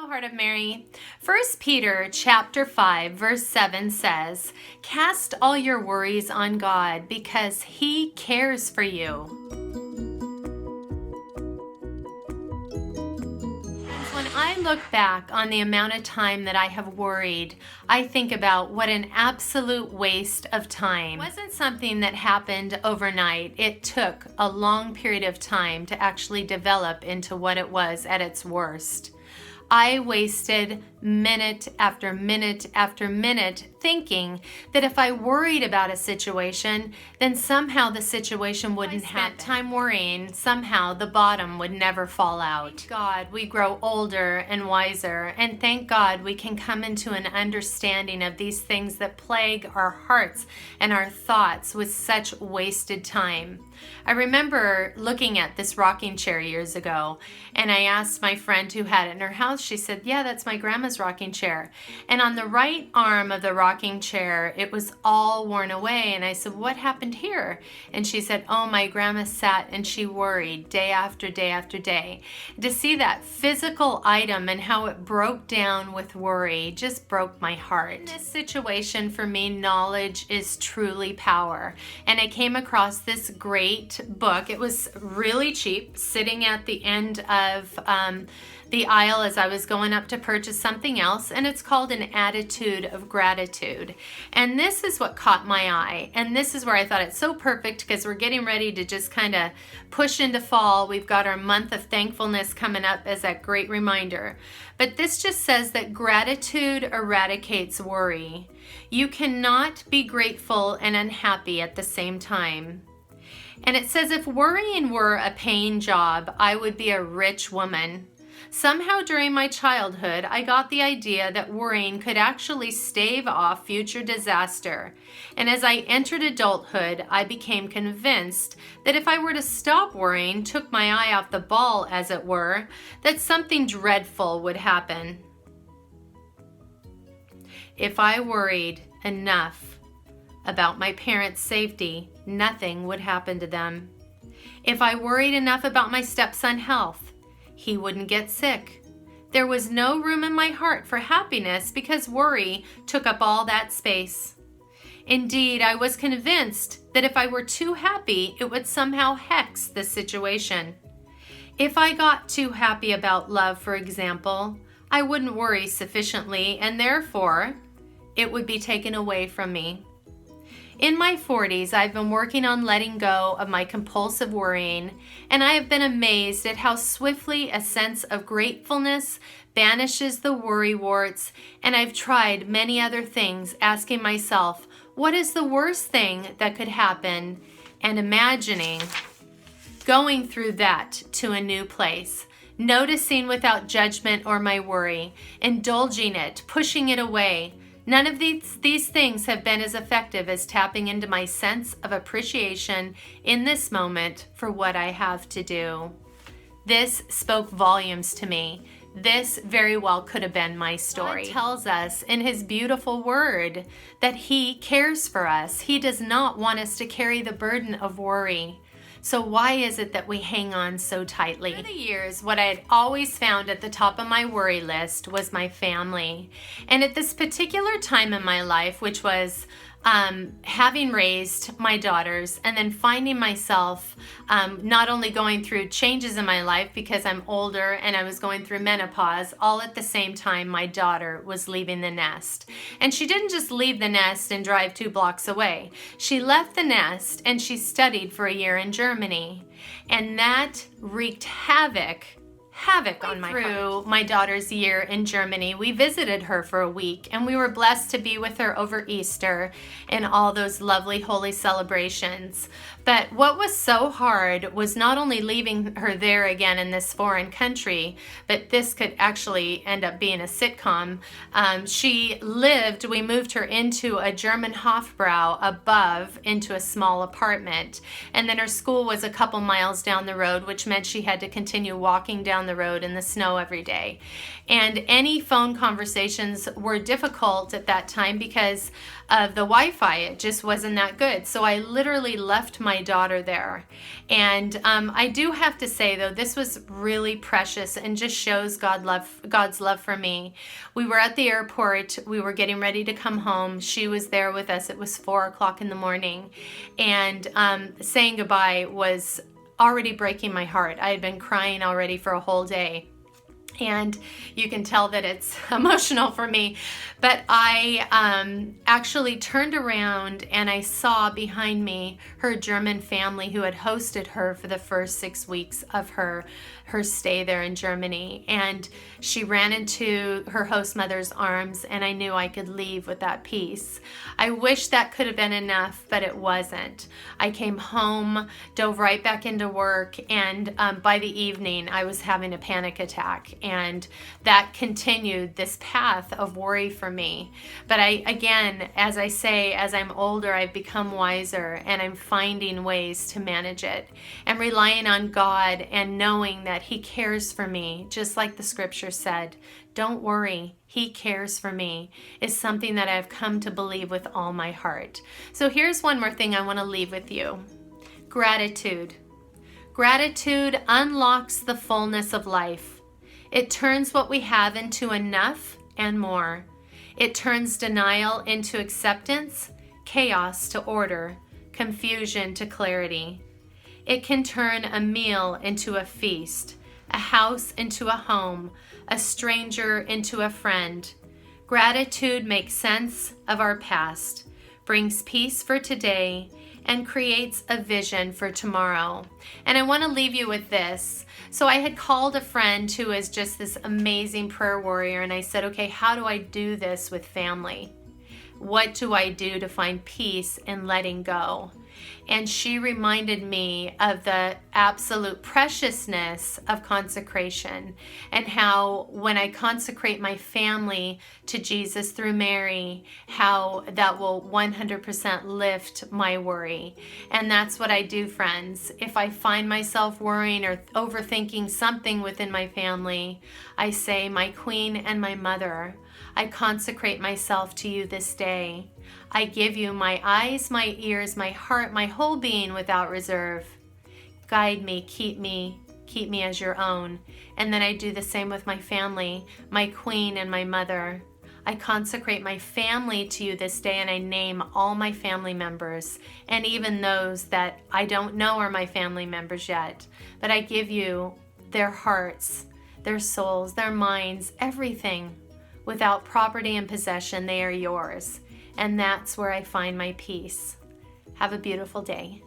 Heart of Mary. 1 Peter chapter 5 verse 7 says, "Cast all your worries on God because He cares for you." When I look back on the amount of time that I have worried, I think about what an absolute waste of time. It wasn't something that happened overnight. It took a long period of time to actually develop into what it was at its worst. I wasted minute after minute after minute thinking that if I worried about a situation, then somehow the situation wouldn't happen. Time worrying, somehow the bottom would never fall out. Thank God we grow older and wiser, and thank God we can come into an understanding of these things that plague our hearts and our thoughts with such wasted time. I remember looking at this rocking chair years ago, and I asked my friend who had it in her house. She said, "Yeah, that's my grandma's rocking chair." And on the right arm of the rocking chair, it was all worn away. And I said, "What happened here?" And she said, "Oh, my grandma sat and she worried day after day after day." To see that physical item and how it broke down with worry just broke my heart. In this situation, for me, knowledge is truly power. And I came across this great book. It was really cheap, sitting at the end of the aisle as I was going up to purchase something else, and it's called An Attitude of Gratitude. And this is what caught my eye, and this is where I thought it's so perfect because we're getting ready to just kind of push into fall. We've got our month of thankfulness coming up as that great reminder. But this just says that gratitude eradicates worry. You cannot be grateful and unhappy at the same time. And it says, if worrying were a paying job, I would be a rich woman. Somehow during my childhood, I got the idea that worrying could actually stave off future disaster. And as I entered adulthood, I became convinced that if I were to stop worrying, took my eye off the ball, as it were, that something dreadful would happen. If I worried enough about my parents' safety, nothing would happen to them. If I worried enough about my stepson's health, he wouldn't get sick. There was no room in my heart for happiness because worry took up all that space. Indeed, I was convinced that if I were too happy, it would somehow hex the situation. If I got too happy about love, for example, I wouldn't worry sufficiently, and therefore, it would be taken away from me. In my 40s, I've been working on letting go of my compulsive worrying, and I have been amazed at how swiftly a sense of gratefulness banishes the worry warts, and I've tried many other things, asking myself, what is the worst thing that could happen, and imagining going through that to a new place, noticing without judgment or my worry, indulging it, pushing it away. None of these things have been as effective as tapping into my sense of appreciation in this moment for what I have to do. This spoke volumes to me. This very well could have been my story. God tells us in His beautiful word that He cares for us. He does not want us to carry the burden of worry. So why is it that we hang on so tightly? Over the years, what I had always found at the top of my worry list was my family. And at this particular time in my life, which was having raised my daughters and then finding myself not only going through changes in my life because I'm older and I was going through menopause, all at the same time my daughter was leaving the nest. And she didn't just leave the nest and drive 2 blocks away. She left the nest and she studied for a year in Germany. And that wreaked havoc on my heart. Through my daughter's year in Germany, we visited her for a week, and we were blessed to be with her over Easter and all those lovely holy celebrations. But what was so hard was not only leaving her there again in this foreign country, but this could actually end up being a sitcom. We moved her into a German Hofbrau above into a small apartment. And then her school was a couple miles down the road, which meant she had to continue walking down the road in the snow every day. And any phone conversations were difficult at that time because of the Wi-Fi. It just wasn't that good. So I literally left my my daughter there. And I do have to say, though, this was really precious and just shows God's love for me. We were at the airport. We were getting ready to come home. She was there with us. It was 4 o'clock in the morning. And saying goodbye was already breaking my heart. I had been crying already for a whole day. And you can tell that it's emotional for me. But I actually turned around and I saw behind me her German family who had hosted her for the first 6 weeks of her stay there in Germany. And she ran into her host mother's arms, and I knew I could leave with that peace. I wish that could have been enough, but it wasn't. I came home, dove right back into work, and by the evening I was having a panic attack, and that continued this path of worry for me. But again, as I say, as I'm older, I've become wiser, and I'm finding ways to manage it and relying on God and knowing that He cares for me, just like the scripture said. Don't worry, He cares for me, is something that I've come to believe with all my heart. So here's one more thing I want to leave with you. Gratitude. Gratitude unlocks the fullness of life. It turns what we have into enough and more. It turns denial into acceptance, chaos to order, confusion to clarity. It can turn a meal into a feast, a house into a home, a stranger into a friend. Gratitude makes sense of our past, brings peace for today, and creates a vision for tomorrow. And I want to leave you with this. So I had called a friend who is just this amazing prayer warrior, and I said, okay, how do I do this with family? What do I do to find peace in letting go? And she reminded me of the absolute preciousness of consecration, and how when I consecrate my family to Jesus through Mary, how that will 100% lift my worry. And that's what I do, friends. If I find myself worrying or overthinking something within my family, I say, my Queen and my Mother, I consecrate myself to you this day. I give you my eyes, my ears, my heart, my whole being without reserve. Guide me, keep me as your own. And then I do the same with my family, my Queen and my Mother. I consecrate my family to you this day, and I name all my family members, and even those that I don't know are my family members yet. But I give you their hearts, their souls, their minds, everything. Without property and possession, they are yours. And that's where I find my peace. Have a beautiful day.